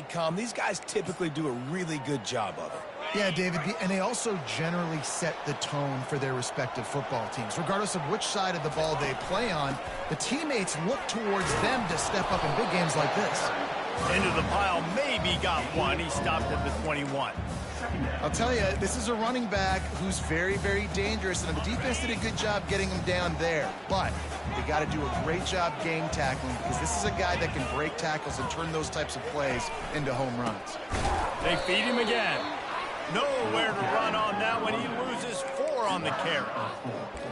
come. These guys typically do a really good job of it. Yeah, David, and they also generally set the tone for their respective football teams. Regardless of which side of the ball they play on, the teammates look towards them to step up in big games like this. Into the pile, maybe got one. He stopped at the 21. I'll tell you, this is a running back who's very, very dangerous, and the defense did a good job getting him down there. But they got to do a great job gang tackling, because this is a guy that can break tackles and turn those types of plays into home runs. They feed him again. Nowhere to run on that one. He loses 4 on the carry.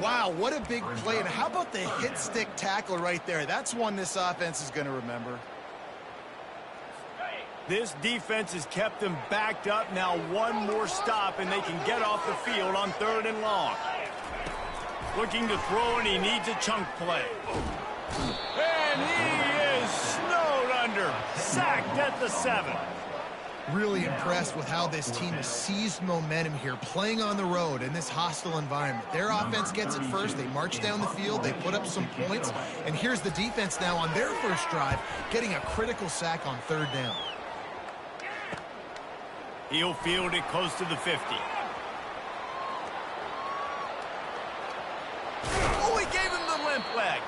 Wow, what a big play. And how about the hit stick tackle right there? That's one this offense is going to remember. This defense has kept them backed up. Now one more stop, and they can get off the field on 3rd and long. Looking to throw, and he needs a chunk play. And he is snowed under. Sacked at the 7. Really impressed with how this team has seized momentum here, playing on the road in this hostile environment. Their offense gets it first. They march down the field. They put up some points. And here's the defense now on their first drive, getting a critical sack on 3rd down. He'll field it close to the 50. Oh, he gave him the limp leg.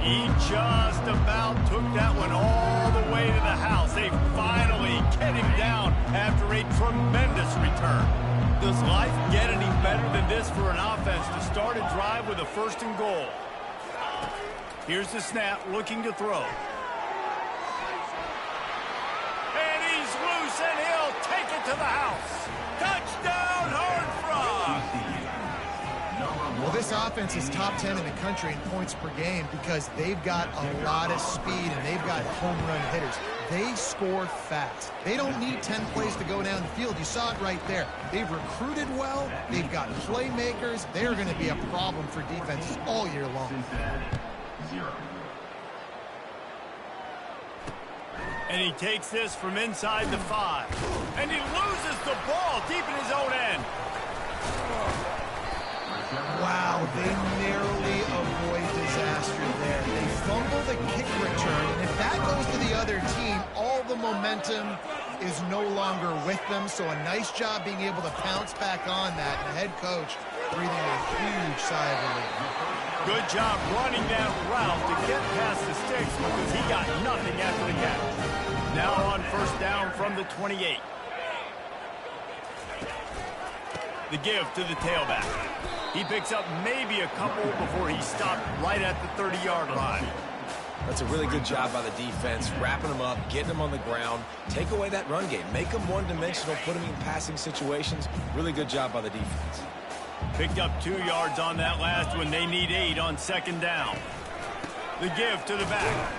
He just about took that one all the way to the house. They finally get him down after a tremendous return. Does life get any better than this for an offense to start a drive with a 1st and goal? Here's the snap, looking to throw. And he's loose, and he'll take it to the house. Touchdown, Horned Frog! Well, this offense is top 10 in the country in points per game because they've got a lot of speed and they've got home run hitters. They score fast. They don't need 10 plays to go down the field. You saw it right there. They've recruited well. They've got playmakers. They're going to be a problem for defenses all year long. And he takes this from inside the 5. And he loses the ball deep in his own end. Wow, they narrowly avoid disaster there. They fumble the kick return, and if that goes to the other team, all the momentum is no longer with them. So a nice job being able to pounce back on that. And the head coach breathing a huge sigh of relief. Good job running that route to get past the sticks because he got nothing after the catch. Now on 1st down from the 28. The give to the tailback. He picks up maybe a couple before he stopped right at the 30-yard line. That's a really good job by the defense, wrapping them up, getting them on the ground, take away that run game, make them one-dimensional, put them in passing situations. Really good job by the defense. Picked up 2 yards on that last one. They need 8 on 2nd down. The give to the back.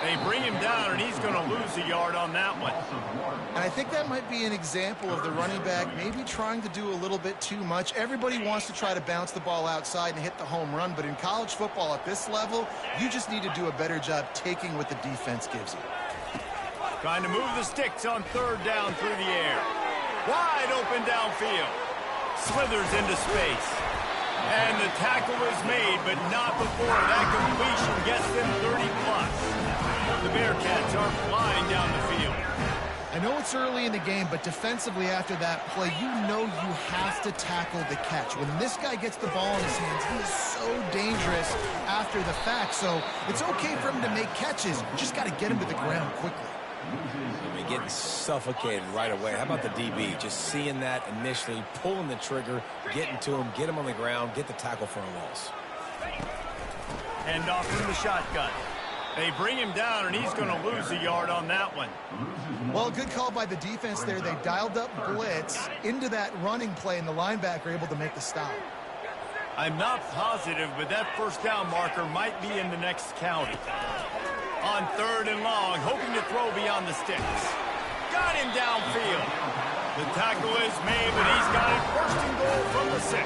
They bring him down, and he's going to lose a yard on that one. And I think that might be an example of the running back maybe trying to do a little bit too much. Everybody wants to try to bounce the ball outside and hit the home run, but in college football at this level, you just need to do a better job taking what the defense gives you. Trying to move the sticks on 3rd down through the air. Wide open downfield. Slithers into space. And the tackle is made, but not before that completion gets them 30+. The Bearcats are flying down the field. I know it's early in the game, but defensively after that play, you know you have to tackle the catch. When this guy gets the ball in his hands, he is so dangerous after the fact. So it's okay for him to make catches. You just got to get him to the ground quickly. I mean, getting suffocated right away. How about the DB? Just seeing that initially, pulling the trigger, getting to him, get him on the ground, get the tackle for a loss. Hand off from the shotgun. They bring him down, and he's going to lose a yard on that one. Well, good call by the defense there. They dialed up blitz into that running play, and the linebacker able to make the stop. I'm not positive, but that 1st down marker might be in the next county. On 3rd and long, hoping to throw beyond the sticks. Got him downfield. The tackle is made, but he's got it 1st and goal from the 6.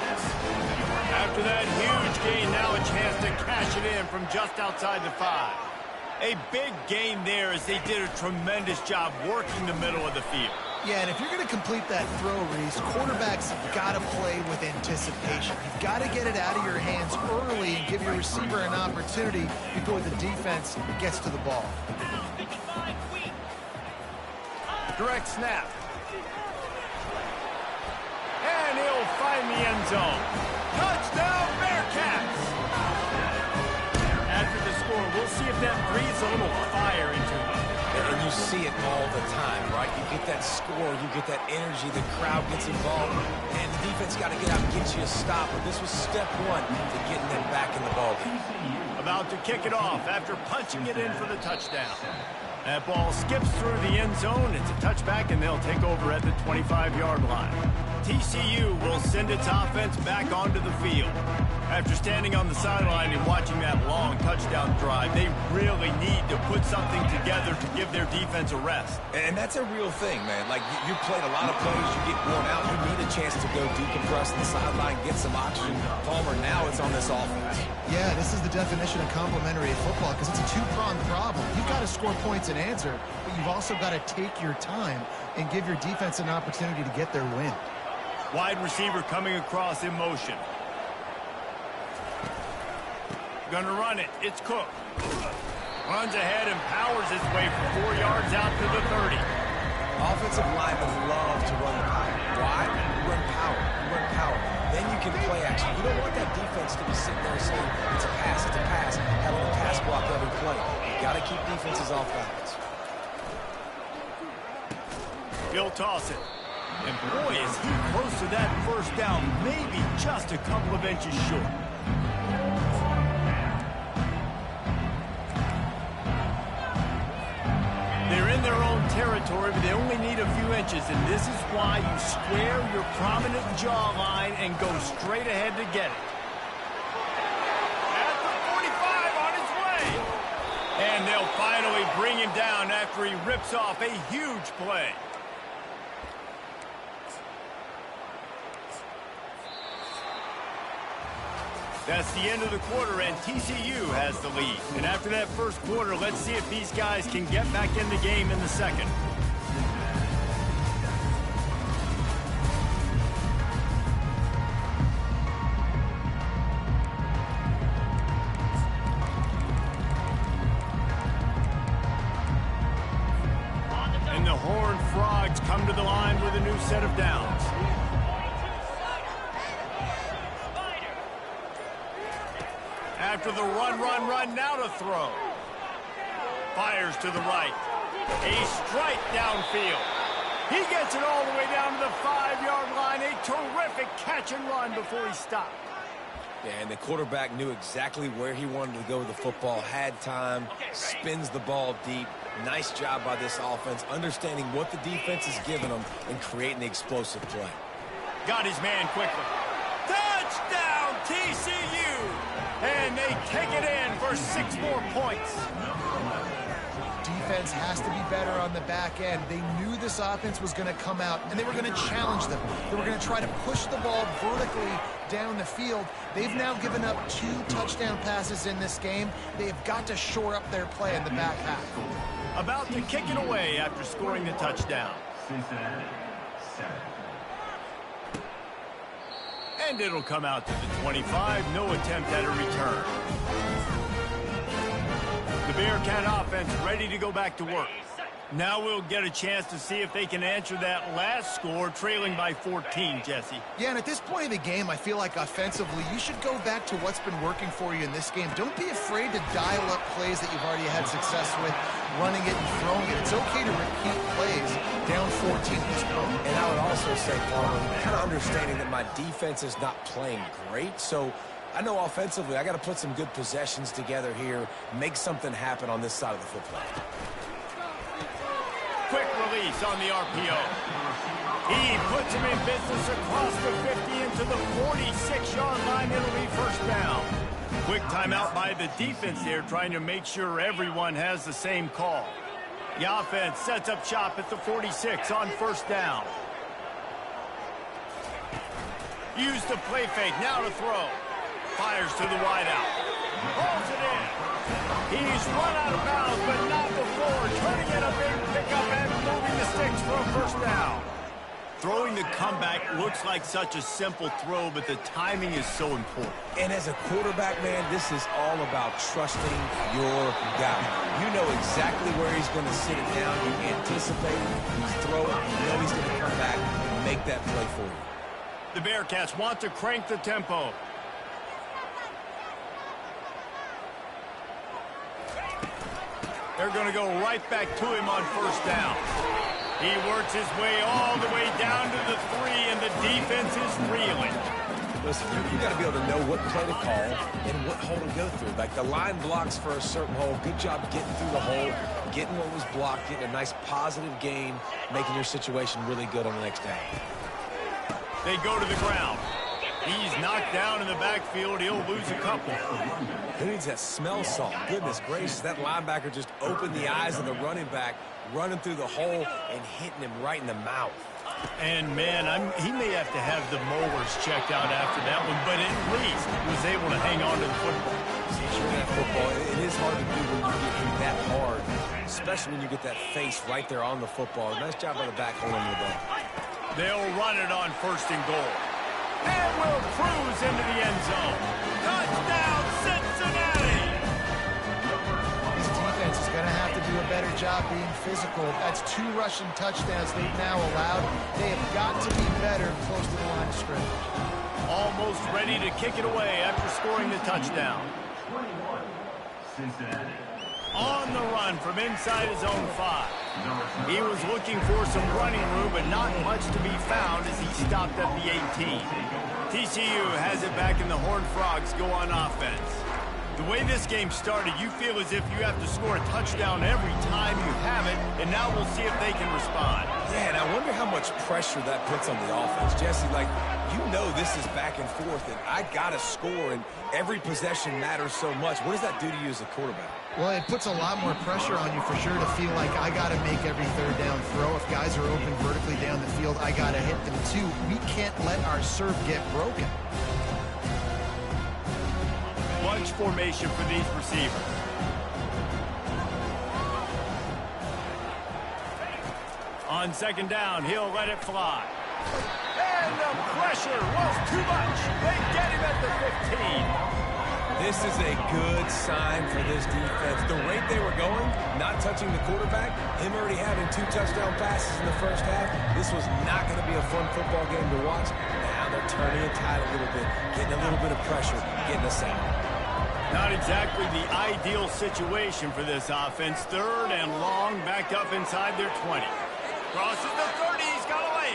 After that huge gain, now a chance to cash it in from just outside the 5. A big gain there as they did a tremendous job working the middle of the field. Yeah, and if you're going to complete that throw, Reese, quarterbacks have got to play with anticipation. You've got to get it out of your hands early and give your receiver an opportunity before the defense gets to the ball. Direct snap. And he'll find the end zone. Touchdown, Bearcats! After the score, we'll see if that breathes a little fire into them. And you see it all the time, right? You get that score, you get that energy, the crowd gets involved, and the defense got to get out and get you a stop. But this was step one to getting them back in the ballgame. About to kick it off after punching it in for the touchdown. That ball skips through the end zone. It's a touchback, and they'll take over at the 25-yard line. TCU will send its offense back onto the field. After standing on the sideline and watching that long touchdown drive, they really need to put something together to give their defense a rest. And that's a real thing, man. Like, you played a lot of plays, you get worn out, you need a chance to go decompress on the sideline, get some oxygen. Palmer, now it's on this offense. Yeah, this is the definition of complementary football because it's a two-pronged problem. You've got to score points and answer, but you've also got to take your time and give your defense an opportunity to get their win. Wide receiver coming across in motion. Gonna run it. It's Cook. Runs ahead and powers his way for 4 yards out to the 30. Offensive linemen love to run the power. Why? You run power. You run power. Then you can play action. You don't want that defense to be sitting there saying, it's a pass, having a pass block every play. You got to keep defenses off balance. He'll toss it. And boy, is he close to that first down, maybe just a couple of inches short. They're in their own territory, but they only need a few inches, and this is why you square your prominent jawline and go straight ahead to get it. At the 45 on his way. And they'll finally bring him down after he rips off a huge play. That's the end of the quarter, and TCU has the lead. And after that first quarter, let's see if these guys can get back in the game in the second. And the Horned Frogs come to the line with a new set of downs. After the run, now to throw. Fires to the right. A strike downfield. He gets it all the way down to the 5-yard line. A terrific catch and run before he stopped. Yeah, and the quarterback knew exactly where he wanted to go with the football, had time, spins the ball deep. Nice job by this offense, understanding what the defense is giving them and creating the explosive play. Got his man quickly. Touchdown, TCU! And they take it in for 6 more points. Defense has to be better on the back end. They knew this offense was going to come out, and they were going to challenge them. They were going to try to push the ball vertically down the field. They've now given up 2 touchdown passes in this game. They've got to shore up their play in the back half. About to kick it away after scoring the touchdown. Cincinnati, 7. And it'll come out to the 25. No attempt at a return. The Bearcat offense ready to go back to work. Now we'll get a chance to see if they can answer that last score, trailing by 14, Jesse. Yeah, and at this point in the game, I feel like offensively, you should go back to what's been working for you in this game. Don't be afraid to dial up plays that you've already had success with, running it and throwing it. It's okay to repeat plays down 14 at this point. And I would also say, Palmer, kind of understanding that my defense is not playing great, so I know offensively I got to put some good possessions together here, make something happen on this side of the football. Quick release on the RPO. He puts him in business across the 50 into the 46-yard line. It'll be first down. Quick timeout by the defense there, trying to make sure everyone has the same call. The offense sets up shop at the 46 on first down. Use the play fake, now to throw. Fires to the wideout. Rolls it in. He's run out of bounds, but not before. Turning in a big pickup and moving the sticks for a first down. Throwing the comeback looks like such a simple throw, but the timing is so important. And as a quarterback, man, this is all about trusting your guy. You know exactly where he's going to sit it down. You anticipate, he's throwing, you know he's going to come back and make that play for you. The Bearcats want to crank the tempo. They're going to go right back to him on first down. He works his way all the way down to the 3, and the defense is reeling. Listen, you got to be able to know what play to call and what hole to go through. Like the line blocks for a certain hole. Good job getting through the hole, getting what was blocked, getting a nice positive gain, making your situation really good on the next down. They go to the ground. He's knocked down in the backfield. He'll lose a couple. Who needs that smell salt? Goodness gracious, that linebacker just opened the eyes of the running back, running through the hole and hitting him right in the mouth. And, man, he may have to have the molars checked out after that one, but at least was able to hang on to the football. See, that football, it is hard to do when you get hit that hard, especially when you get that face right there on the football. Nice job by the back holding the ball. They'll run it on 1st and goal. And will cruise into the end zone. Touchdown, Cincinnati! This defense is going to have to do a better job being physical. That's 2 rushing touchdowns they've now allowed. They have got to be better close to the line of scrimmage. Almost ready to kick it away after scoring the touchdown. 21, Cincinnati. On the run from inside his own 5. He was looking for some running room, but not much to be found as he stopped at the 18. TCU has it back, and the Horned Frogs go on offense. The way this game started, you feel as if you have to score a touchdown every time you have it, and now we'll see if they can respond. Yeah, and I wonder how much pressure that puts on the offense. Jesse, like, you know this is back and forth, and I got to score, and every possession matters so much. What does that do to you as a quarterback? Well, it puts a lot more pressure on you for sure to feel like I got to make every 3rd down throw. If guys are open vertically down the field, I got to hit them too. We can't let our serve get broken. Bunch formation for these receivers. On 2nd down, he'll let it fly. And the pressure was too much. They get him at the 15. This is a good sign for this defense. The rate they were going, not touching the quarterback, him already having 2 touchdown passes in the first half, this was not going to be a fun football game to watch. Now they're turning the tide a little bit, getting a little bit of pressure, getting us out. Not exactly the ideal situation for this offense. 3rd and long, back up inside their 20. Crosses the 30, he's got away.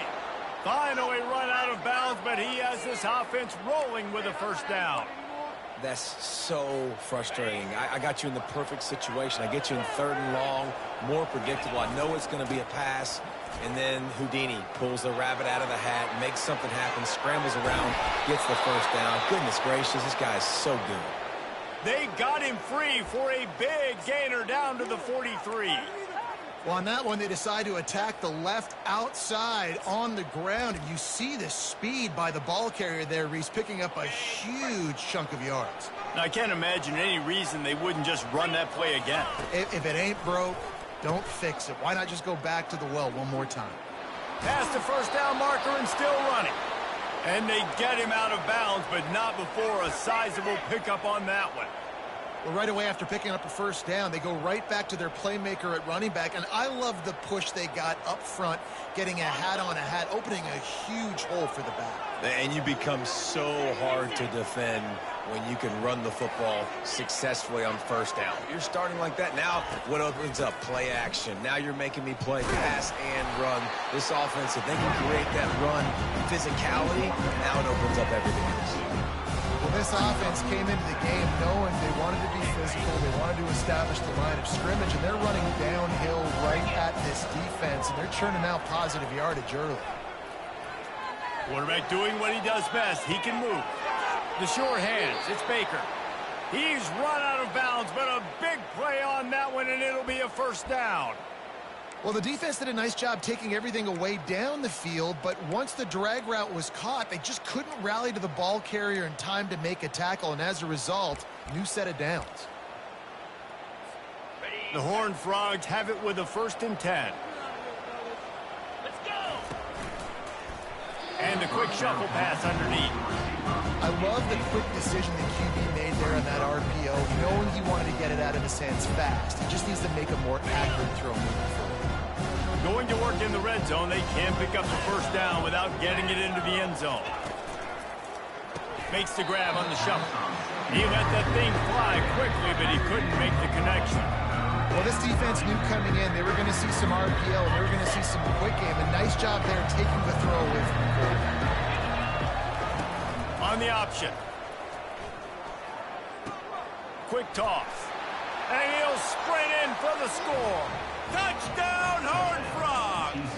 Finally run out of bounds, but he has this offense rolling with a 1st down. That's so frustrating. I got you in the perfect situation. I get you in 3rd and long, more predictable. I know it's going to be a pass, and then Houdini pulls the rabbit out of the hat, makes something happen, scrambles around, gets the 1st down. Goodness gracious, this guy is so good. They got him free for a big gainer down to the 43. Well, on that one, they decide to attack the left outside on the ground. And you see the speed by the ball carrier there, Reese, picking up a huge chunk of yards. Now, I can't imagine any reason they wouldn't just run that play again. If it ain't broke, don't fix it. Why not just go back to the well one more time? Past the 1st down marker and still running. And they get him out of bounds, but not before a sizable pickup on that one. Well, right away after picking up a 1st down, they go right back to their playmaker at running back. And I love the push they got up front, getting a hat on a hat, opening a huge hole for the back. And you become so hard to defend when you can run the football successfully on 1st down. You're starting like that. Now what opens up? Play action. Now you're making me play pass and run. This offense, if they can create that run physicality, now it opens up everything else. Well, this offense came into the game knowing they wanted to be physical, they wanted to establish the line of scrimmage, and they're running downhill right at this defense, and they're churning out positive yardage early. Quarterback doing what he does best. He can move. The sure hands, it's Baker. He's run out of bounds, but a big play on that one, and it'll be a 1st down. Well, the defense did a nice job taking everything away down the field, but once the drag route was caught, they just couldn't rally to the ball carrier in time to make a tackle, and as a result, new set of downs. The Horned Frogs have it with a 1st and 10. quick shuffle pass underneath. I love the quick decision the QB made there on that RPO, knowing he wanted to get it out of his hands fast. He just needs to make a more accurate throw moving forward. Going to work in the red zone, they can pick up the first down without getting it into the end zone. Makes the grab on the shuffle. He let that thing fly quickly, but he couldn't make the connection. Well, this defense knew coming in they were going to see some RPO, and they were going to see some quick game. A nice job there taking the throw away from the quarterback. On the option. Quick toss. And he'll sprint in for the score. Touchdown, Horned Frogs!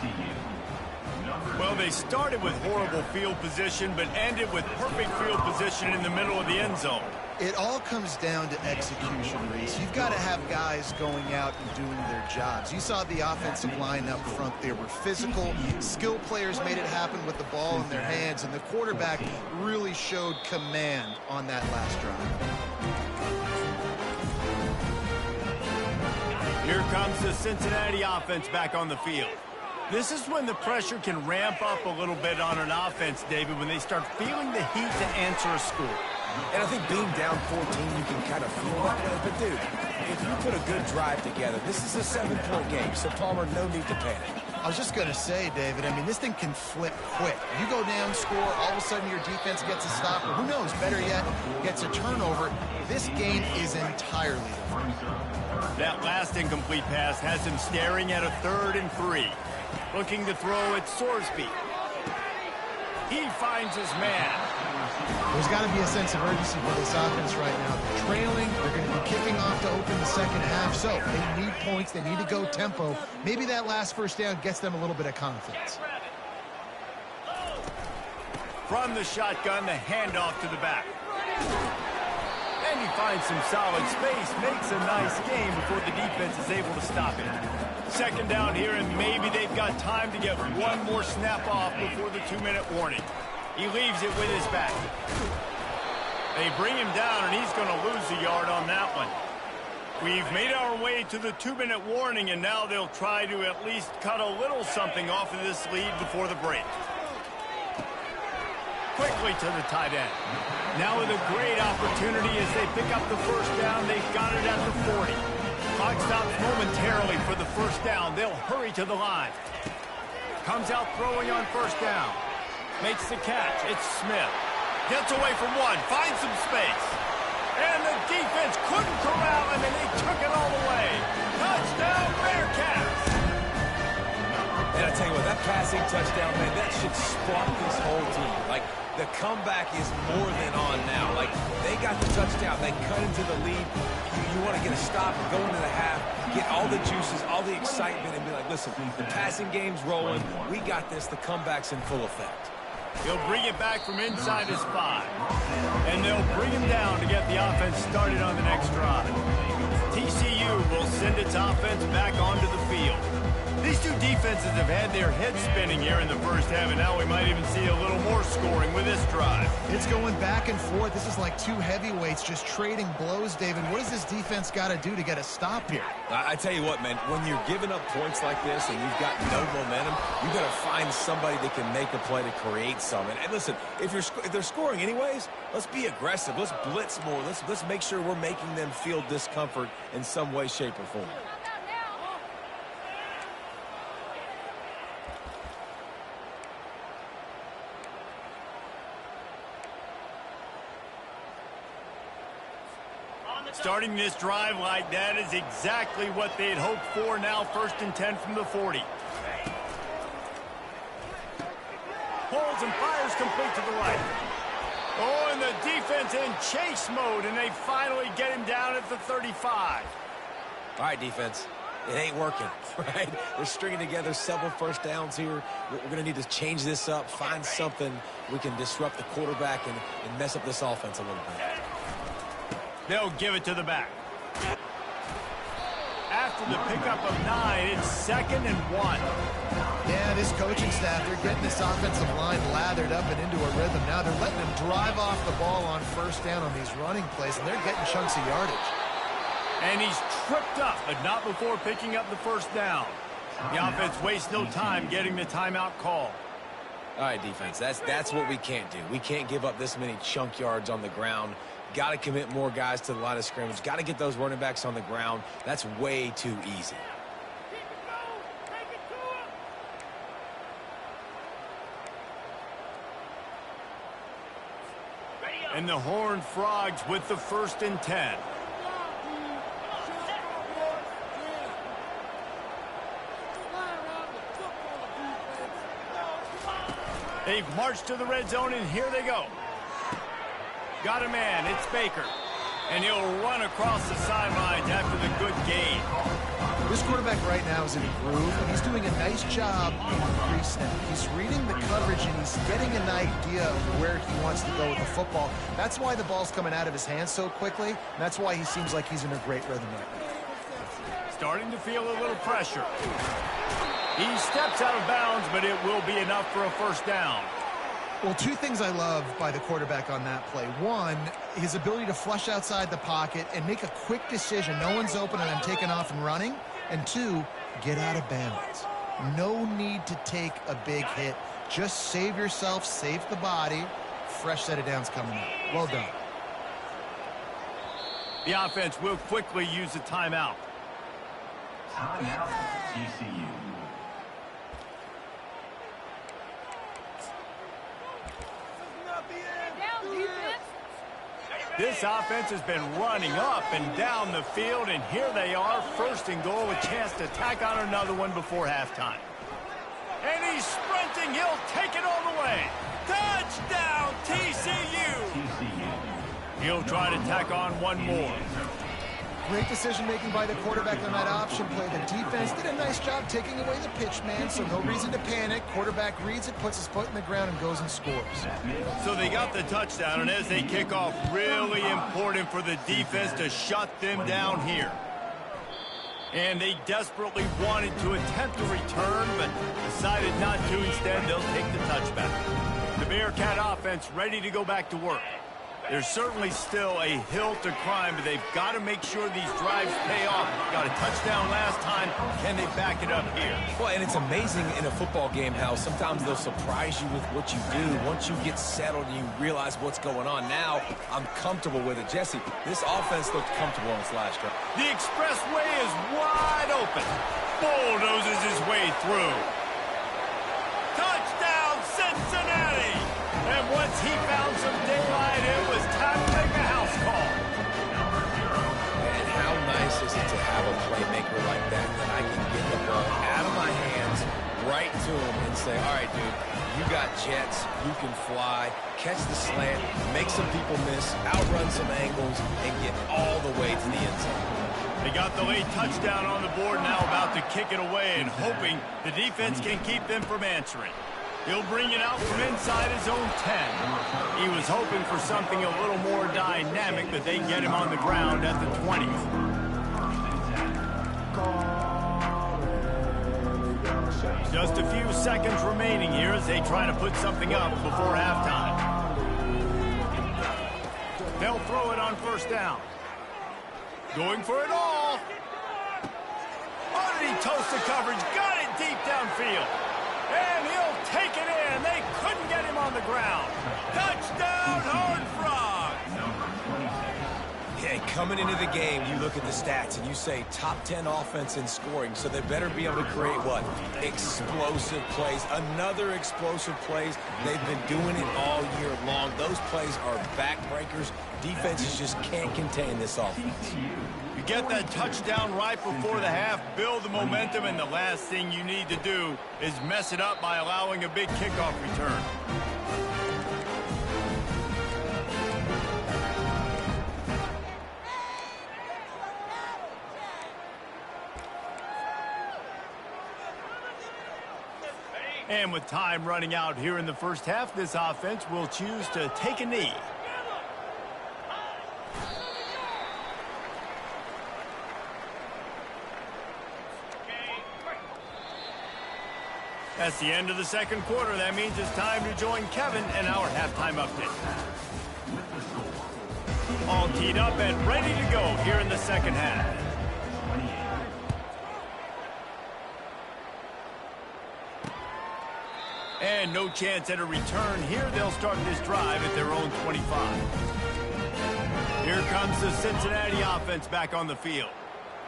Well, they started with horrible field position, but ended with perfect field position in the middle of the end zone. It all comes down to execution, Reese. You've got to have guys going out and doing their jobs. You saw the offensive line up front. They were physical. Skill players made it happen with the ball in their hands, and the quarterback really showed command on that last drive. Here comes the Cincinnati offense back on the field. This is when the pressure can ramp up a little bit on an offense, David, when they start feeling the heat to answer a score. And I think being down 14, you can kind of feel that way. But, dude, if you put a good drive together, this is a 7-point game. So, Palmer, no need to panic. I was just going to say, David, I mean, this thing can flip quick. You go down, score, all of a sudden your defense gets a stop. Or who knows, better yet, gets a turnover. This game is entirely different. That last incomplete pass has him staring at a 3rd and 3. Looking to throw at Sorsby. He finds his man. There's got to be a sense of urgency for this offense right now. They're trailing. They're going to be kicking off to open the second half. So they need points. They need to go tempo. Maybe that last first down gets them a little bit of confidence. From the shotgun, the handoff to the back. And he finds some solid space. Makes a nice game before the defense is able to stop it. Second down here, and maybe they've got time to get one more snap off before the 2-minute warning. He leaves it with his back. They bring him down, and he's going to lose a yard on that one. We've made our way to the 2-minute warning, and now they'll try to at least cut a little something off of this lead before the break. Quickly to the tight end. Now with a great opportunity as they pick up the first down. They've got it at the 40. Clock stops momentarily for the first down. They'll hurry to the line. Comes out throwing on first down. Makes the catch. It's Smith. Gets away from one. Finds some space. And the defense couldn't corral him, and they took it all the way. Touchdown, Bearcats! And I tell you what, that passing touchdown, man, that should spark this whole team. Like, the comeback is more than on now. Like, they got the touchdown. They cut into the lead. You want to get a stop and go into the half, get all the juices, all the excitement, and be like, listen, the passing game's rolling. We got this. The comeback's in full effect. He'll bring it back from inside his 5. And they'll bring him down to get the offense started on the next drive. TCU will send its offense back onto the field. These two defenses have had their heads spinning here in the first half, and now we might even see a little more scoring with this drive. It's going back and forth. This is like two heavyweights just trading blows, David. What does this defense got to do to get a stop here? I tell you what, man, when you're giving up points like this and you've got no momentum, you got to find somebody that can make a play to create some. And listen, if they're scoring anyways, let's be aggressive. Let's blitz more. Let's make sure we're making them feel discomfort in some way, shape, or form. Starting this drive like that is exactly what they'd hoped for. Now 1st and 10 from the 40. Pulls and fires complete to the right. Oh, and the defense in chase mode, and they finally get him down at the 35. All right, defense. It ain't working, right? They're stringing together several first downs here. We're going to need to change this up, find something we can disrupt the quarterback and mess up this offense a little bit. They'll give it to the back. After the pickup of 9, it's 2nd and 1. Yeah, this coaching staff, they're getting this offensive line lathered up and into a rhythm. Now they're letting them drive off the ball on first down on these running plays, and they're getting chunks of yardage. And he's tripped up, but not before picking up the first down. The offense wastes no time getting the timeout call. All right, defense, that's what we can't do. We can't give up this many chunk yards on the ground. Got to commit more guys to the line of scrimmage. Got to get those running backs on the ground. That's way too easy. And the Horned Frogs with the 1st and 10. They've marched to the red zone, and here they go. Got a man, it's Baker. And he'll run across the sidelines after the good gain. This quarterback right now is in a groove, and he's doing a nice job in the pre-snap. He's reading the coverage, and he's getting an idea of where he wants to go with the football. That's why the ball's coming out of his hands so quickly, and that's why he seems like he's in a great rhythm right now. Starting to feel a little pressure. He steps out of bounds, but it will be enough for a 1st down. Well, 2 things I love by the quarterback on that play. 1, his ability to flush outside the pocket and make a quick decision. No one's open and I'm taking off and running. And 2, get out of bounds. No need to take a big hit. Just save yourself, save the body. Fresh set of downs coming up. Well done. The offense will quickly use a timeout. Timeout, TCU. This offense has been running up and down the field, and here they are, 1st and goal, a chance to tack on another one before halftime. And he's sprinting. He'll take it all the way. Touchdown, TCU! He'll try to tack on one more. Great decision-making by the quarterback on that option play. The defense did a nice job taking away the pitch, man, so no reason to panic. Quarterback reads it, puts his foot in the ground, and goes and scores. So they got the touchdown, and as they kick off, really important for the defense to shut them down here. And they desperately wanted to attempt a return, but decided not to. Instead, they'll take the touchback. The Bearcat offense ready to go back to work. There's certainly still a hill to climb, but they've got to make sure these drives pay off. Got a touchdown last time. Can they back it up here? Well, and it's amazing in a football game how sometimes they'll surprise you with what you do. Once you get settled and you realize what's going on, now I'm comfortable with it. Jesse, this offense looked comfortable on its last drive. The expressway is wide open. Bulldozes his way through. Touchdown, Cincinnati! And once he found some daylight, it was time to make a house call. And how nice is it to have a playmaker like that I can get the ball out of my hands, right to him, and say, all right, dude, you got jets, you can fly, catch the slant, make some people miss, outrun some angles, and get all the way to the end zone. They got the late touchdown on the board, now about to kick it away and hoping the defense can keep them from answering. He'll bring it out from inside his own 10. He was hoping for something a little more dynamic, but they get him on the ground at the 20. Just a few seconds remaining here as they try to put something up before halftime. They'll throw it on 1st down. Going for it all. Oh, did he toast the coverage? Got it deep downfield. And he'll take it in. They couldn't get him on the ground. Touchdown, Horned Frogs. Yeah, coming into the game, you look at the stats and you say top 10 offense in scoring, so they better be able to create what? Explosive plays. Another explosive plays. They've been doing it all year long. Those plays are backbreakers. Defenses just can't contain this offense. You get that touchdown right before the half, build the momentum, and the last thing you need to do is mess it up by allowing a big kickoff return. And with time running out here in the 1st half, this offense will choose to take a knee. That's the end of the 2nd quarter. That means it's time to join Kevin in our halftime update. All teed up and ready to go here in the 2nd half. And no chance at a return here. They'll start this drive at their own 25. Here comes the Cincinnati offense back on the field.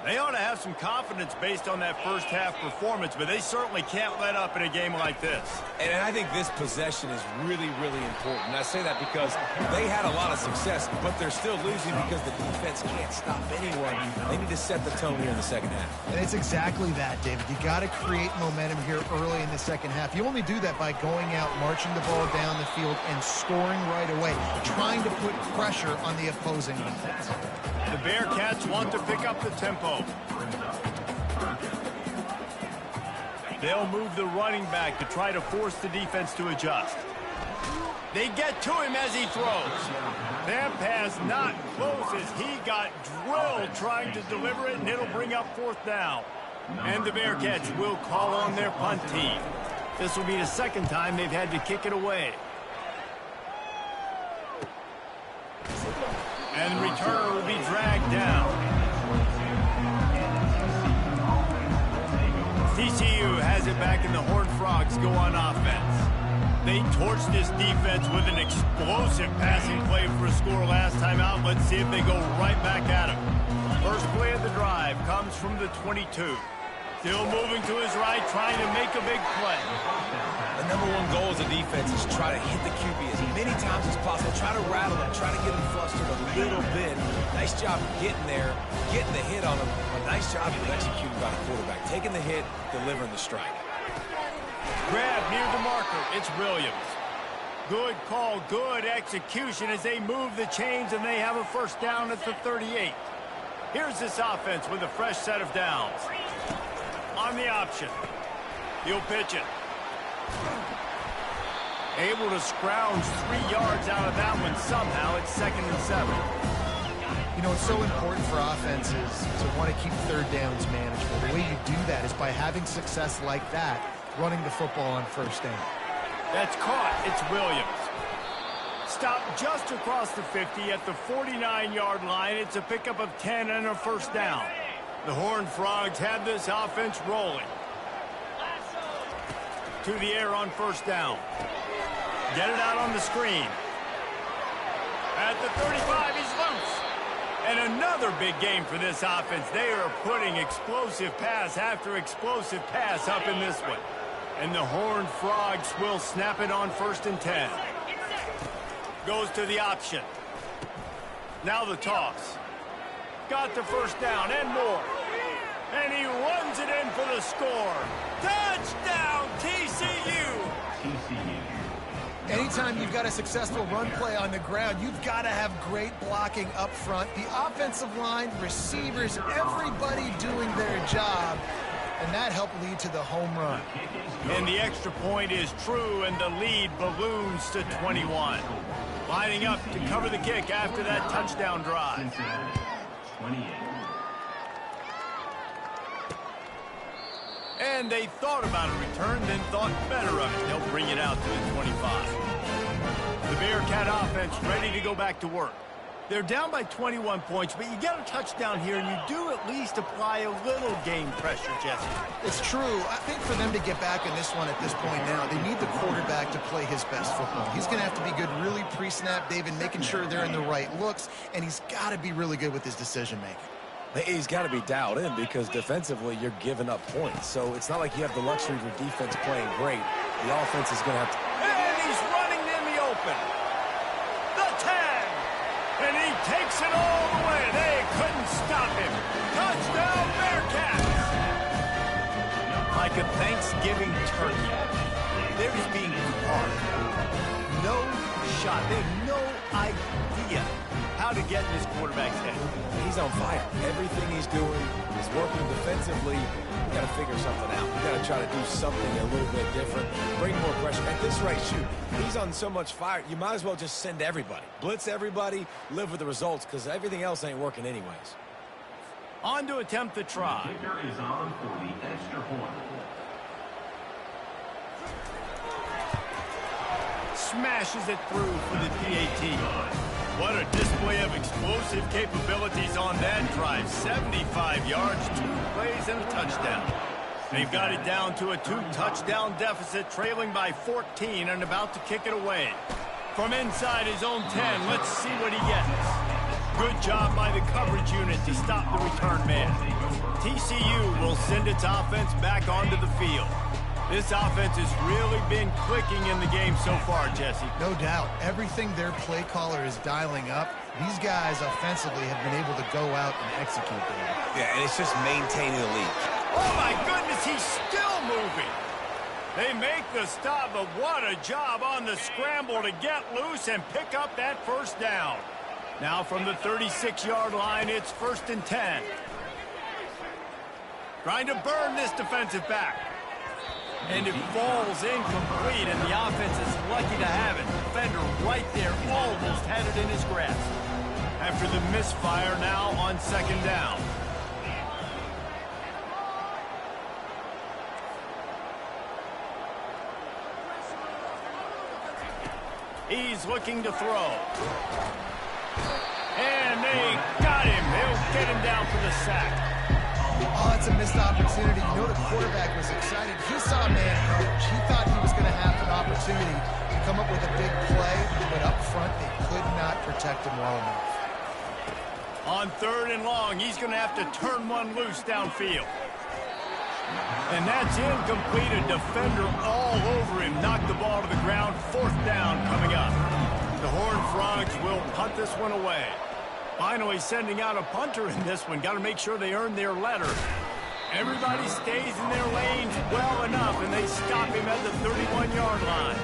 They ought to have some confidence based on that first half performance, but they certainly can't let up in a game like this. And I think this possession is really, really important. And I say that because they had a lot of success, but they're still losing because the defense can't stop anyone. They need to set the tone here in the second half. And it's exactly that, David. You got to create momentum here early in the second half. You only do that by going out, marching the ball down the field, and scoring right away, trying to put pressure on the opposing defense. The Bearcats want to pick up the tempo. They'll move the running back to try to force the defense to adjust. They get to him as he throws. That pass not close as he got drilled trying to deliver it, and it'll bring up fourth down. And the Bearcats will call on their punt team. This will be the second time they've had to kick it away. And the returner will be dragged down. TCU has it back, and the Horned Frogs go on offense. They torched this defense with an explosive passing play for a score last time out. Let's see if they go right back at him. First play of the drive comes from the 22. Still moving to his right, trying to make a big play. The number one goal as a defense is try to hit the QB as many times as possible. Try to rattle him, try to get him flustered a little bit. Nice job getting there, getting the hit on him. A nice job of executing by the quarterback. Taking the hit, delivering the strike. Grab near the marker. It's Williams. Good call, good execution as they move the chains, and they have a first down at the 38. Here's this offense with a fresh set of downs. On the option. He'll pitch it. Able to scrounge 3 yards out of that one somehow. It's 2nd and 7. You know, it's so important for offenses to want to keep third downs manageable. The way you do that is by having success like that, running the football on first down. That's caught. It's Williams. Stopped just across the 50 at the 49-yard line. It's a pickup of 10 and a first down. The Horned Frogs have this offense rolling. To the air on first down. Get it out on the screen. At the 35, he's loose. And another big game for this offense. They are putting explosive pass after explosive pass up in this one. And the Horned Frogs will snap it on 1st and 10. Goes to the option. Now the toss. Got the first down and more. And he runs it in for the score. Touchdown, TCU! Anytime you've got a successful run play on the ground, you've got to have great blocking up front. The offensive line, receivers, everybody doing their job. And that helped lead to the home run. And the extra point is true, and the lead balloons to 21. Lining up to cover the kick after that touchdown drive. Cincinnati, 28. And they thought about a return, then thought better of it. They'll bring it out to the 25. The Bearcat offense ready to go back to work. They're down by 21 points, but you get a touchdown here, and you do at least apply a little game pressure, Jesse. It's true. I think for them to get back in this one at this point now, they need the quarterback to play his best football. He's going to have to be good really pre-snap, David, making sure they're in the right looks, and he's got to be really good with his decision-making. He's got to be dialed in because defensively you're giving up points. So it's not like you have the luxury of your defense playing great. The offense is going to have to... And he's running in the open. The 10. And he takes it all the way. They couldn't stop him. Touchdown, Bearcats. Like a Thanksgiving turkey. They're just being caught. No shot. They have no idea how to get in his quarterback's head. He's on fire. Everything he's doing is working defensively. You got to figure something out. You got to try to do something a little bit different. Bring more pressure. At this rate, shoot. He's on so much fire. You might as well just send everybody. Blitz everybody. Live with the results because everything else ain't working anyways. On to attempt the try. Kicker is on for the extra point. Smashes it through for the PAT. What a display of explosive capabilities on that drive. 75 yards, 2 plays, and a touchdown. They've got it down to a 2-touchdown deficit, trailing by 14 and about to kick it away. From inside his own 10, let's see what he gets. Good job by the coverage unit to stop the return man. TCU will send its offense back onto the field. This offense has really been clicking in the game so far, Jesse. No doubt. Everything their play caller is dialing up, these guys offensively have been able to go out and execute them. Yeah, and it's just maintaining the lead. Oh, my goodness, he's still moving. They make the stop, but what a job on the scramble to get loose and pick up that first down. Now from the 36-yard line, it's 1st and 10. Trying to burn this defensive back. And it falls incomplete, and the offense is lucky to have it. Defender right there almost had it in his grasp. After the misfire, now on 2nd down. He's looking to throw. And they got him. They'll get him down for the sack. Oh, it's a missed opportunity. You know the quarterback was excited. He saw man coverage. He thought he was going to have an opportunity to come up with a big play, but up front they could not protect him well enough. On 3rd and long, he's going to have to turn one loose downfield. And that's incomplete. A defender all over him. Knocked the ball to the ground. 4th down coming up. The Horned Frogs will punt this one away. Finally sending out a punter in this one. Got to make sure they earn their letter. Everybody stays in their lanes well enough, and they stop him at the 31-yard line.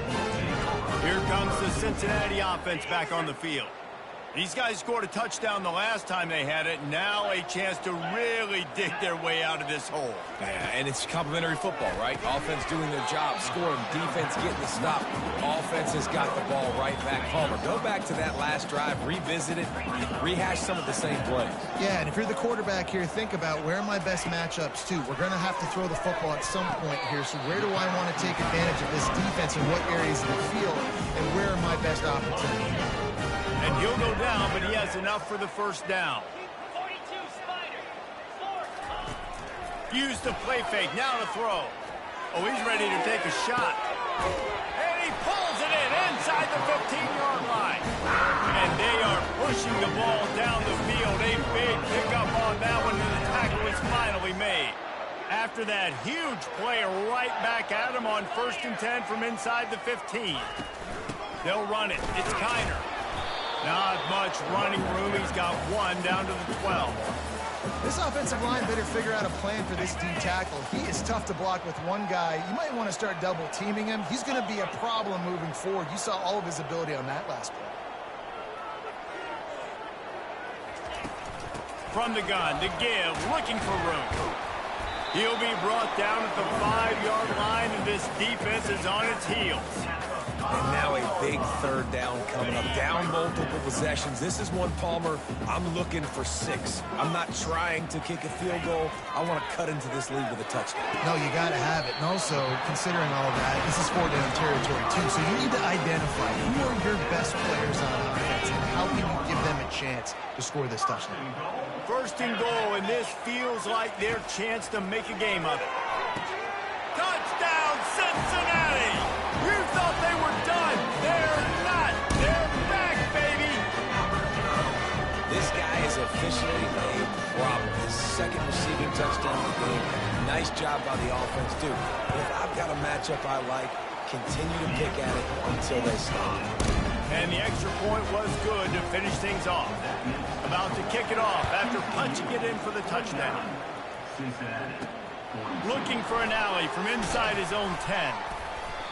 Here comes the Cincinnati offense back on the field. These guys scored a touchdown the last time they had it. Now a chance to really dig their way out of this hole. Yeah, and it's complimentary football, right? Offense doing their job, scoring, defense getting the stop. Offense has got the ball right back. Palmer, go back to that last drive, revisit it, rehash some of the same plays. Yeah, and if you're the quarterback here, think about where are my best matchups too. We're going to have to throw the football at some point here, so where do I want to take advantage of this defense and what areas of the field, and where are my best opportunities? And he'll go down, but he has enough for the 1st down. Use the play fake, now to throw. Oh, he's ready to take a shot. And he pulls it in inside the 15-yard line. And they are pushing the ball down the field. A big pickup on that one, and the tackle is finally made. After that huge play right back at him on 1st and 10 from inside the 15. They'll run it. It's Kiner. Not much running room. He's got one down to the 12. This offensive line better figure out a plan for this D tackle. He is tough to block with one guy. You might want to start double teaming him. He's going to be a problem moving forward. You saw all of his ability on that last play. From the gun to give, looking for room. He'll be brought down at the 5-yard line, and this defense is on its heels. And now a big 3rd down coming up. Down multiple possessions. This is one, Palmer, I'm looking for 6. I'm not trying to kick a field goal. I want to cut into this lead with a touchdown. No, you got to have it. And also, considering all of that, this is 4-down territory, too. So you need to identify who are your best players on offense and how can you give them a chance to score this touchdown. 1st and goal, and this feels like their chance to make a game of it. Touchdown, Cincinnati! You thought they were done. They're not. They're back, baby. This guy is officially a problem. His 2nd receiving touchdown of the game. Nice job by the offense, too. If I've got a matchup I like, continue to pick at it until they stop. And the extra point was good to finish things off. About to kick it off after punching it in for the touchdown. Looking for an alley from inside his own 10.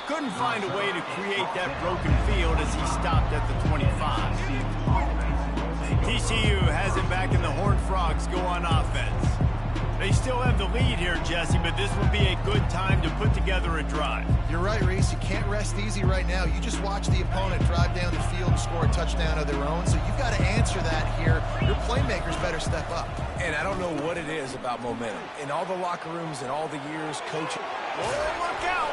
Couldn't find a way to create that broken field as he stopped at the 25. TCU has it back and the Horned Frogs go on offense. They still have the lead here, Jesse, but this would be a good time to put together a drive. You're right, Reese. You can't rest easy right now. You just watch the opponent drive down the field and score a touchdown of their own, so you've got to answer that here. Your playmakers better step up. And I don't know what it is about momentum. In all the locker rooms and all the years coaching. Oh, look out!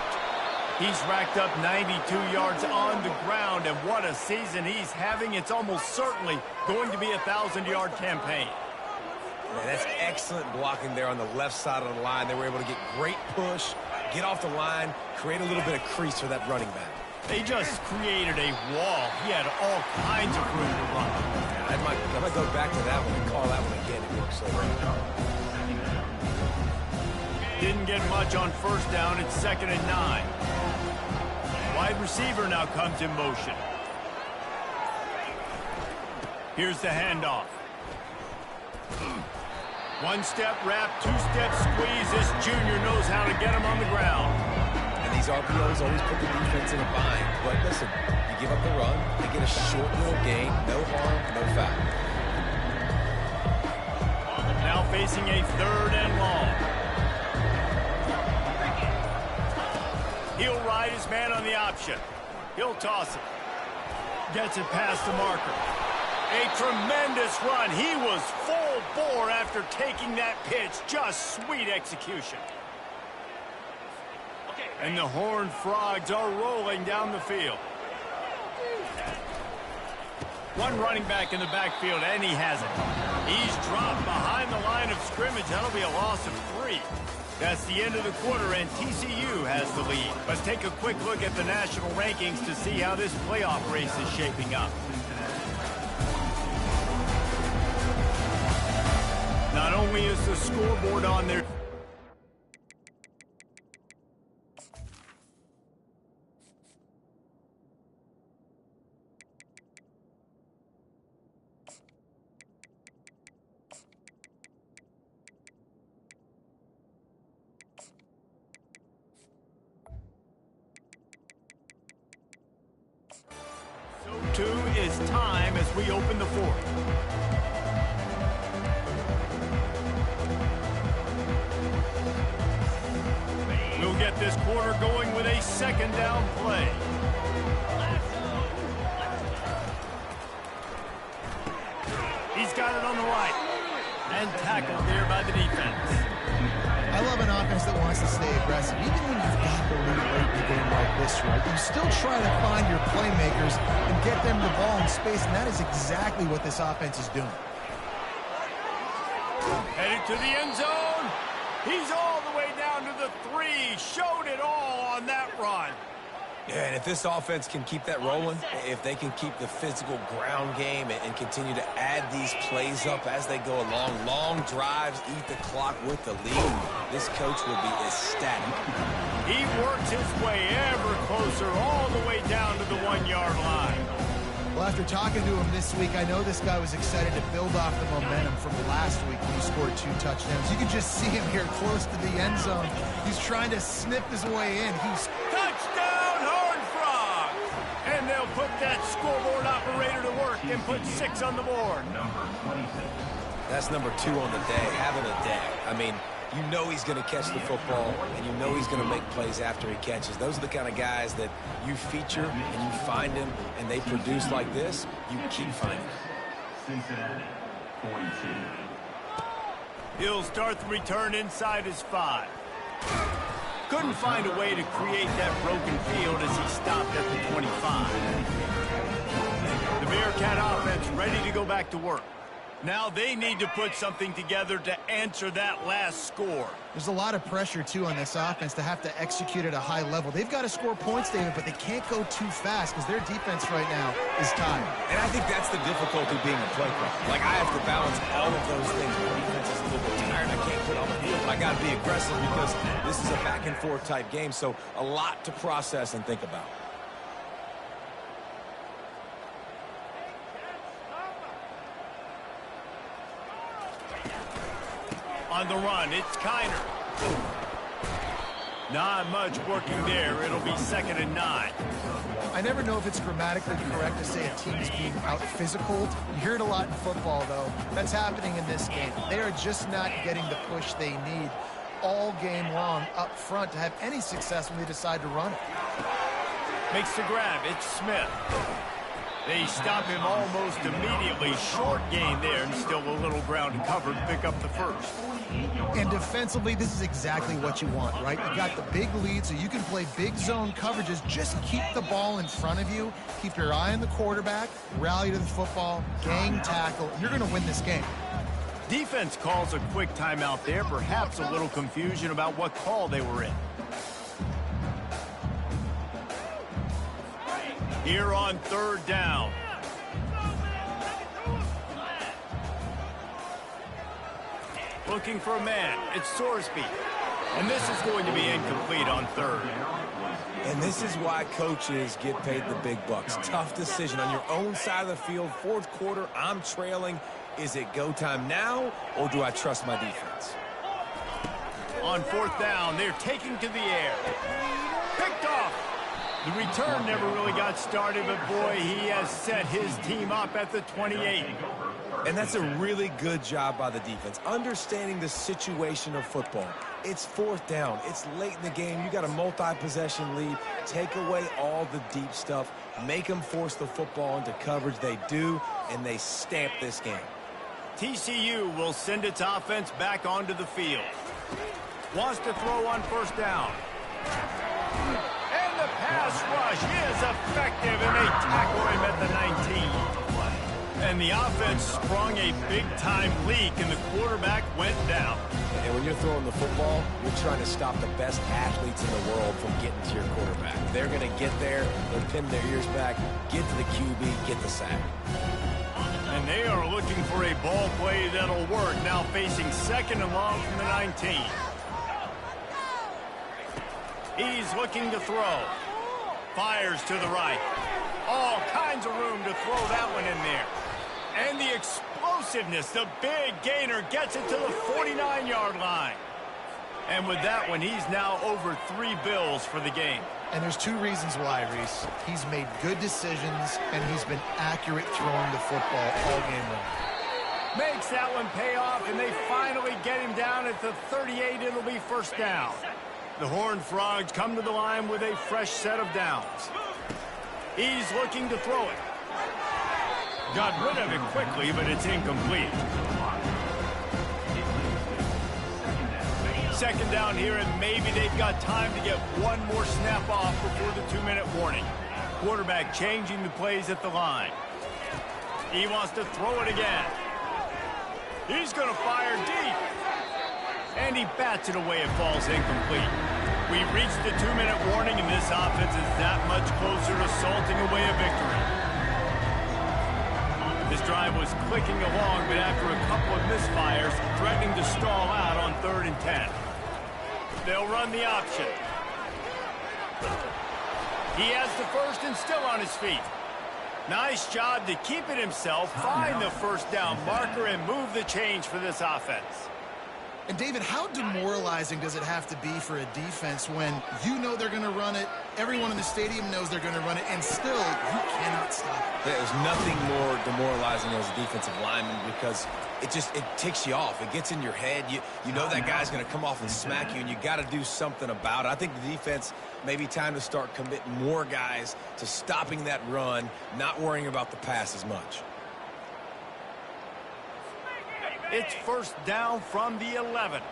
He's racked up 92 yards on the ground, and what a season he's having. It's almost certainly going to be a 1,000-yard campaign. Man, that's excellent blocking there on the left side of the line. They were able to get great push, get off the line, create a little bit of crease for that running back. They just created a wall. He had all kinds of room to run. I might go back to that one and call that one again. It works so well. Didn't get much on first down. It's 2nd and 9. Wide receiver now comes in motion. Here's the handoff. One-step wrap, two-step squeeze. This junior knows how to get him on the ground. And these RPOs always put the defense in a bind. But listen, you give up the run, they get a short little gain, no harm, no foul. Now facing a 3rd and long. He'll ride his man on the option. He'll toss it. Gets it past the marker. A tremendous run. He was full bore after taking that pitch. Just sweet execution. And the Horned Frogs are rolling down the field. One running back in the backfield, and he has it. He's dropped behind the line of scrimmage. That'll be a loss of 3. That's the end of the quarter, and TCU has the lead. Let's take a quick look at the national rankings to see how this playoff race is shaping up. Not only is the scoreboard on there, so too is time as we open the 4th. We'll get this quarter going with a 2nd down play. He's got it on the right. And tackled there by the defense. I love an offense that wants to stay aggressive. Even when you've got the lead late in the game like this, right, you still try to find your playmakers and get them the ball in space, and that is exactly what this offense is doing. Headed to the end zone. He's all the way down to the 3. Showed it all on that run. Yeah, and if this offense can keep that rolling, if they can keep the physical ground game and continue to add these plays up as they go along, long drives, eat the clock with the lead, this coach will be ecstatic. He works his way ever closer all the way down to the 1-yard line. Well, after talking to him this week, I know this guy was excited to build off the momentum from last week when he scored 2 touchdowns. You can just see him here close to the end zone. He's trying to snip his way in. He's touchdown, Horned Frogs! And they'll put that scoreboard operator to work and put 6 on the board. That's number 2 on the day, having a day. I mean, you know he's going to catch the football, and you know he's going to make plays after he catches. Those are the kind of guys that you feature and you find him, and they produce like this, you keep finding them. Cincinnati, 42. He'll start the return inside his 5. Couldn't find a way to create that broken field as he stopped at the 25. The Bearcat offense ready to go back to work. Now they need to put something together to answer that last score. There's a lot of pressure, too, on this offense to have to execute at a high level. They've got to score points, David, but they can't go too fast because their defense right now is tired. And I think that's the difficulty being a play caller. Like, I have to balance all of those things. My defense is a little bit tired. I can't put on the field, but I got to be aggressive because this is a back-and-forth type game, so a lot to process and think about. On the run, it's Kiner. Not much working there. It'll be 2nd and 9. I never know if it's grammatically correct to say a team is being out-physicaled. You hear it a lot in football, though. That's happening in this game. They are just not getting the push they need all game long up front to have any success when they decide to run it. Makes the grab. It's Smith. They stop him almost immediately. Short gain there, and still a little ground to cover to pick up the 1st. And defensively, this is exactly what you want, right? You got the big lead, so you can play big zone coverages. Just keep the ball in front of you. Keep your eye on the quarterback. Rally to the football. Gang tackle. You're going to win this game. Defense calls a quick timeout there, perhaps a little confusion about what call they were in. Here on third down. Looking for a man. It's Sorsby. And this is going to be incomplete on third. And this is why coaches get paid the big bucks. Tough decision on your own side of the field. Fourth quarter, I'm trailing. Is it go time now, or do I trust my defense? On fourth down, they're taking to the air. Picked off. The return never really got started, but boy, he has set his team up at the 28. And that's a really good job by the defense, understanding the situation of football. It's fourth down. It's late in the game. You got a multi-possession lead. Take away all the deep stuff. Make them force the football into coverage. They do, and they stamp this game. TCU will send its offense back onto the field. Wants to throw on first down. And the pass rush is effective, and they tackle him at the 19. And the offense sprung a big-time leak, and the quarterback went down. And when you're throwing the football, you're trying to stop the best athletes in the world from getting to your quarterback. They're going to get there, they'll pin their ears back, get to the QB, get the sack. And they are looking for a ball play that'll work, now facing second and long from the 19. He's looking to throw. Fires to the right. All kinds of room to throw that one in there. And the explosiveness, the big gainer gets it to the 49-yard line. And with that one, he's now over 3 bills for the game. And there's 2 reasons why, Reese. He's made good decisions, and he's been accurate throwing the football all game long. Makes that one pay off, and they finally get him down at the 38. It'll be first down. The Horned Frogs come to the line with a fresh set of downs. He's looking to throw it. Got rid of it quickly, but it's incomplete. Second down here, and maybe they've got time to get one more snap off before the 2-minute warning. Quarterback changing the plays at the line. He wants to throw it again. He's going to fire deep. And he bats it away. It falls incomplete. We've reached the 2-minute warning, and this offense is that much closer to salting away a victory. This drive was clicking along, but after a couple of misfires, threatening to stall out on 3rd and 10. They'll run the option. He has the first and still on his feet. Nice job to keep it himself, find the first down marker, and move the change for this offense. And, David, how demoralizing does it have to be for a defense when you know they're going to run it, everyone in the stadium knows they're going to run it, and still you cannot stop it? There's nothing more demoralizing as a defensive lineman because it ticks you off. It gets in your head. You know that guy's going to come off and smack you, and you got to do something about it. I think the defense maybe time to start committing more guys to stopping that run, not worrying about the pass as much. It's first down from the 11.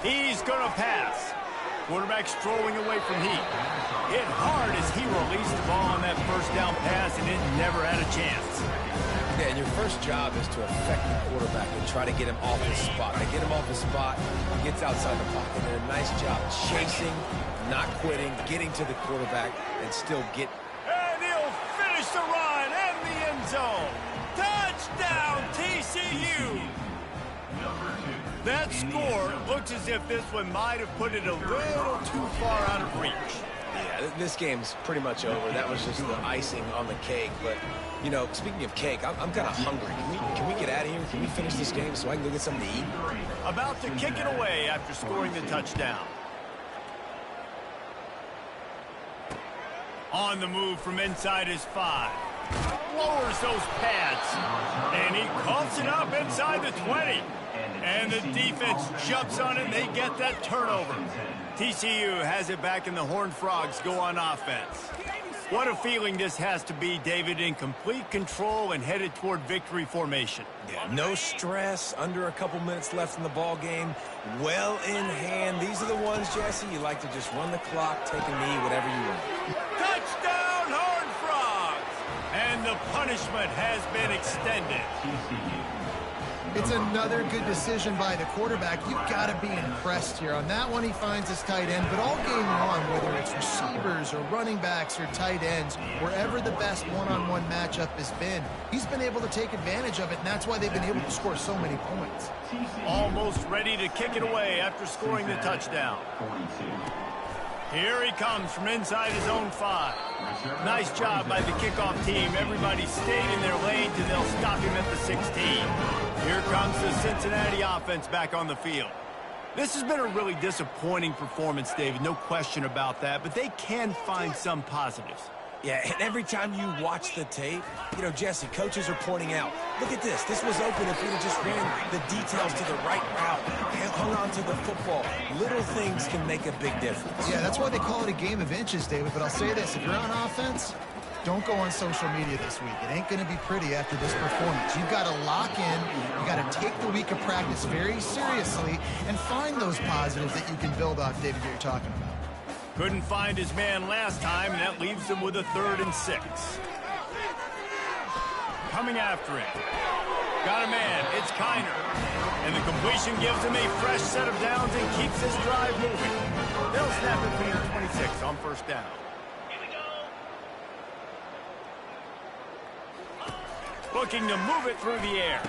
He's going to pass. Quarterback strolling away from Heat. Hit hard as he released the ball on that first down pass, and it never had a chance. Yeah, and your first job is to affect the quarterback and try to get him off his spot. They get him off his spot, he gets outside the pocket. They did a nice job chasing, not quitting, getting to the quarterback, and still get. And he'll finish the run in the end zone. Touchdown, TCU! That score looks as if this one might have put it a little too far out of reach. Yeah, this game's pretty much over. That was just the icing on the cake. But, you know, speaking of cake, I'm kind of hungry. Can we get out of here? Can we finish this game so I can go get something to eat? About to kick it away after scoring the touchdown. On the move from inside his 5. Lowers those pads. And he coughs it up inside the 20. And the defense jumps on it, and they get that turnover. TCU has it back, and the Horned Frogs go on offense. What a feeling this has to be, David, in complete control and headed toward victory formation. Yeah, no stress, under a couple minutes left in the ball game, well in hand. These are the ones, Jesse, you like to just run the clock, take a knee, whatever you want. Touchdown, Horned Frogs! And the punishment has been extended. It's another good decision by the quarterback. You've got to be impressed here. On that one, he finds his tight end, but all game long, whether it's receivers or running backs or tight ends, wherever the best one-on-one matchup has been, he's been able to take advantage of it, and that's why they've been able to score so many points. Almost ready to kick it away after scoring the touchdown. Here he comes from inside his own 5. Nice job by the kickoff team. Everybody stayed in their lanes, and they'll stop him at the 16. Here comes the Cincinnati offense back on the field. This has been a really disappointing performance, David, no question about that, but they can find some positives. Yeah, and every time you watch the tape, you know, Jesse, coaches are pointing out, look at this. This was open if we'd have just ran the details to the right route, hung on to the football. Little things can make a big difference. Yeah, that's why they call it a game of inches, David. But I'll say this, if you're on offense, don't go on social media this week. It ain't going to be pretty after this performance. You've got to lock in. You've got to take the week of practice very seriously and find those positives that you can build off, David, that you're talking about. Couldn't find his man last time, and that leaves him with a 3rd and 6. Coming after him. Got a man. It's Kiner. And the completion gives him a fresh set of downs and keeps this drive moving. They'll snap it for the 26 on 1st down. Looking to move it through the air.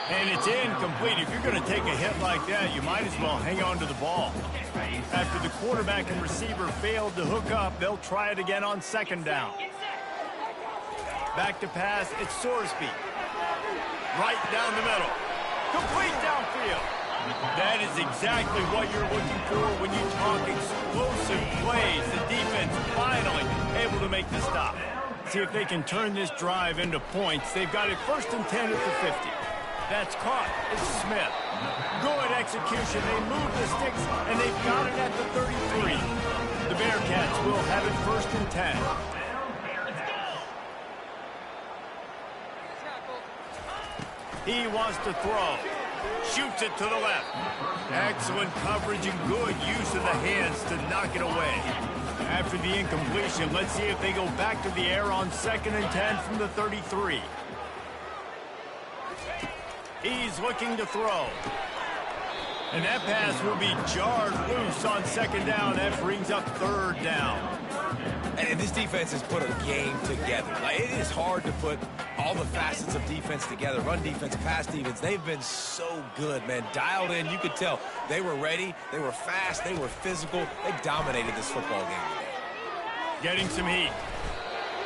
And it's incomplete. If you're going to take a hit like that, you might as well hang on to the ball. After the quarterback and receiver failed to hook up, they'll try it again on 2nd down. Back to pass, it's Sorsby. Right down the middle. Complete downfield. That is exactly what you're looking for when you talk explosive plays. The defense finally able to make the stop. See if they can turn this drive into points. They've got it 1st and 10 at the 50. That's caught. It's Smith. Good execution. They move the sticks, and they've got it at the 33. The Bearcats will have it 1st and 10. He wants to throw. Shoots it to the left. Excellent coverage and good use of the hands to knock it away. After the incompletion, let's see if they go back to the air on 2nd and 10 from the 33. He's looking to throw. And that pass will be jarred loose on 2nd down. That brings up 3rd down. And this defense has put a game together. Like, it is hard to put all the facets of defense together. Run defense, pass defense. They've been so good, man. Dialed in. You could tell they were ready. They were fast. They were physical. They dominated this football game today. Getting some heat.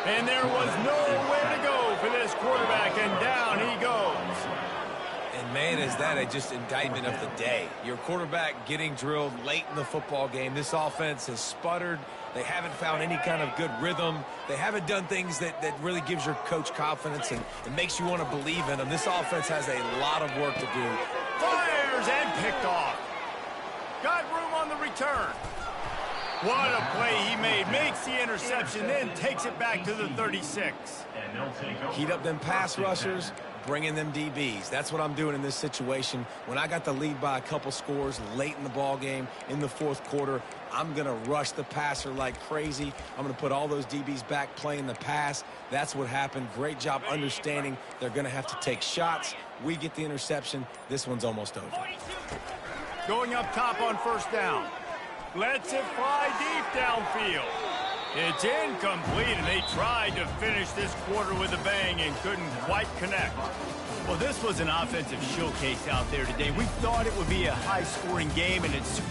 And there was nowhere to go for this quarterback, and down he goes. And, man, is that just indictment of the day. Your quarterback getting drilled late in the football game. This offense has sputtered. They haven't found any kind of good rhythm. They haven't done things that really gives your coach confidence and makes you want to believe in them. This offense has a lot of work to do. Fires and picked off. Got room on the return. What a play he made. Makes the interception, then takes it back to the 36. Heat up them pass rushers, bring in them DBs. That's what I'm doing in this situation. When I got the lead by a couple scores late in the ball game, in the 4th quarter, I'm going to rush the passer like crazy. I'm going to put all those DBs back playing the pass. That's what happened. Great job understanding they're going to have to take shots. We get the interception. This one's almost over. Going up top on 1st down. Lets it fly deep downfield. It's incomplete, and they tried to finish this quarter with a bang and couldn't quite connect. Well, this was an offensive showcase out there today. We thought it would be a high-scoring game, and it's